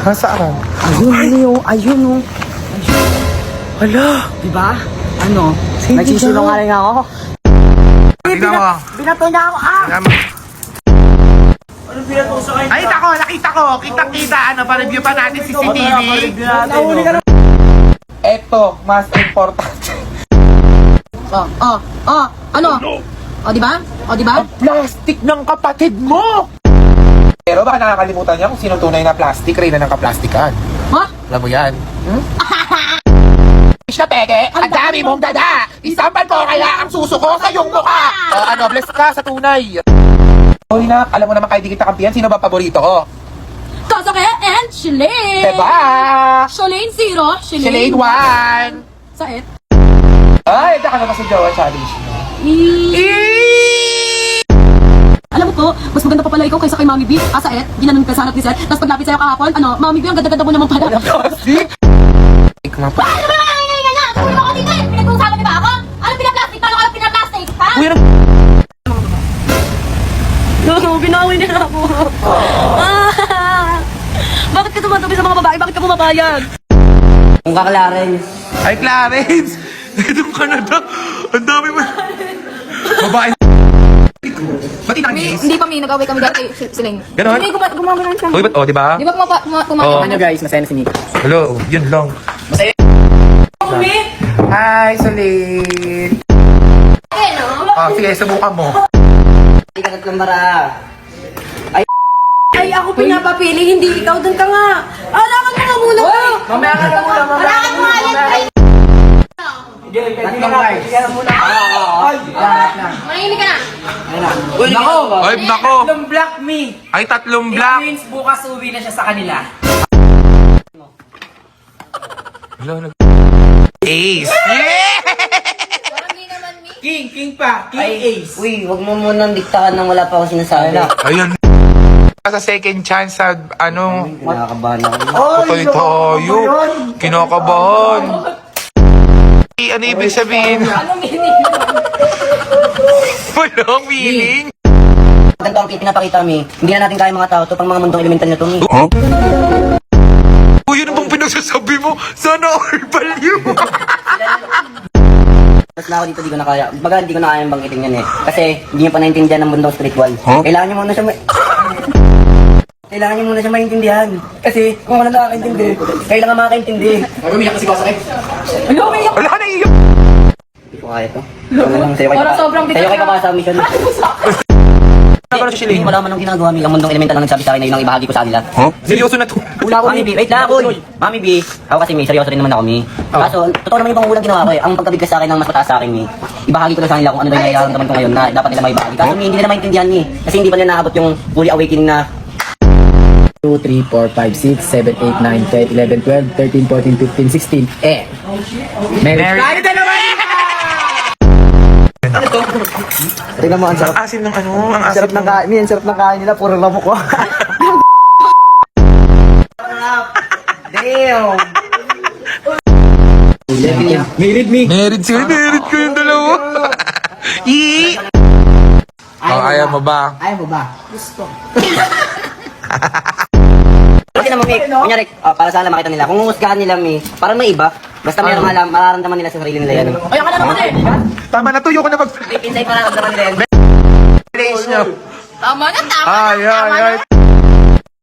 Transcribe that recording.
Nasaan? Ayun o. Hala! Diba? Ano? Sige, Nagsisinungaling ako. Tingnan mo. Binato niya ako. Tingnan mo. Ay, nakita ko. Kita-kita. Ano, pa-review pa natin si CCTV. Nahuli ka na. Eto, mas importante. Ano? O, diba? Ang plastic ng kapatid mo! Pero baka nakakalimutan niya kung sino tunay na plastic. Reyna ng kaplastikan. Ha? Alam mo yan? Siya, peke! Ang dami mong dada! Isampal ko kaya ang susuko sa iyong mukha! Ano, bless ka sa tunay! Hoy nak, alam mo naman kahit di kita kampihan, sino ba paborito ko? Kosoke and Shalane! Diba? Shalane 0, Shalane 1! Sait? Ay, ito ka naman sa Jowa Challenge. Alam mo po, mas maganda pa pala ikaw kaysa kay Mami B. Sait, ginanong ka sanat ni Seth. Tapos paglapit sa'yo kahapon, ano, Mami B, ang ganda-ganda mo naman pala. Plastic? Ikma pa. Ano ba nangyayari nga? Tuloy mo ko dito eh! Pinag-uusapan niyo ba ako? Ano pinaplastic? Paano ka pinaplastic? Ha? Uy, Binawi niya na ako. Bakit ka tumatabi sa mga babae? Bakit ka pumapayag? Ang Clarence. Ay, Clarence! Itong Canada! Ang dami mo! Babae! Ba't itangis? Hindi pa nag-away kami dati siling. Ganon? Hindi, gumagano'n siya. Uy, ba't? O, diba? Di ba Oo. Ano guys, masaya na si Nico. Hello, yun lang. Masaya. Hi, Solid! Oh, sige, subukan mo. Hindi ka tatlong bara. Ay, ako pinapapili, hindi ikaw. Doon ka nga. Alakan mo nga muna ko. Mamaya ka na muna, Alakan mo nga yan. Tatlong guys. Manahimik ka na. Nako! Ay, nako! Tatlong black me. Ay, tatlong It black! means bukas uwi na siya sa kanila. Hello, Ace! Yeah! Hindi naman me. King pa. King Ace. Uy, wag mo munang diktahan nang wala pa ako sinasabi. Ayun. Sa second chance sa ano, Kinakabahan ako. patay tayo. Kinakabahan. Ano ibig sabihin? Anong meaning? Walang feeling. Ganito ang pinapakita mi. Hindi na natin kaya mga tao to pang mga mundong elemental na to mi. Uy, yun ang pinagsasabi mo. Sana all value. Mas na ako dito, di ko na kaya. Baga, di ko na kaya banggitin yan eh. Kasi hindi niya pa naintindihan ng mundong spiritual. Kailangan niyo muna siya Kailangan niyo muna siya maintindihan. Kasi kung wala nakakaintindi, kailangan makakaintindi. Umiyak kasi ko sa Wala na iyo. Hindi ko kaya to. Sa'yo Parang sobrang bigat kayo na. pa sa mission. Hindi ko malaman ang ginagawa mi. Ang mundong elemental lang nagsabi sa akin na yun ang ibahagi ko sa kanila. Seryoso na to. Mami B, wait lang ako. Mami B, ako kasi mi, seryoso rin naman ako mi. Kaso, totoo naman yung pangulang ginawa ko eh. Ang pagkabigkas sa akin ng mas mataas sa akin mi. Ibahagi ko lang sa kanila kung ano na nararamdaman ko ngayon na dapat nila maibahagi. Kaso mi, hindi nila maintindihan mi. Kasi hindi pa nila naabot yung fully awakening na 2, 3, 4, 5, 6, 7, 8, 9, 10, 11, 12, 13, 14, 15, 16, Mary. Tayo na naman! tingnan mo, ang sarap. Ang asim ng ano, ang Ang asim sarap ng kain. Mi, ang sarap ng kain nila. Puro lamok ko. Damn! Merit me. Merit ko yung dalawa. Ii! Oh, ayaw mo ba? Ayaw mo ba? Gusto. Kasi naman, Mi, kunyari, para sana makita nila. Kung humusgahan nila, Mi, parang may iba. Basta may mararamdaman nila sa sarili nila yan. Ay, ka na naman eh. Tama na to, yung ko na mag... May pinsay mararamdaman nila yan. Place nyo. Tama na, tama na. Ay, ay, Tama ay. na.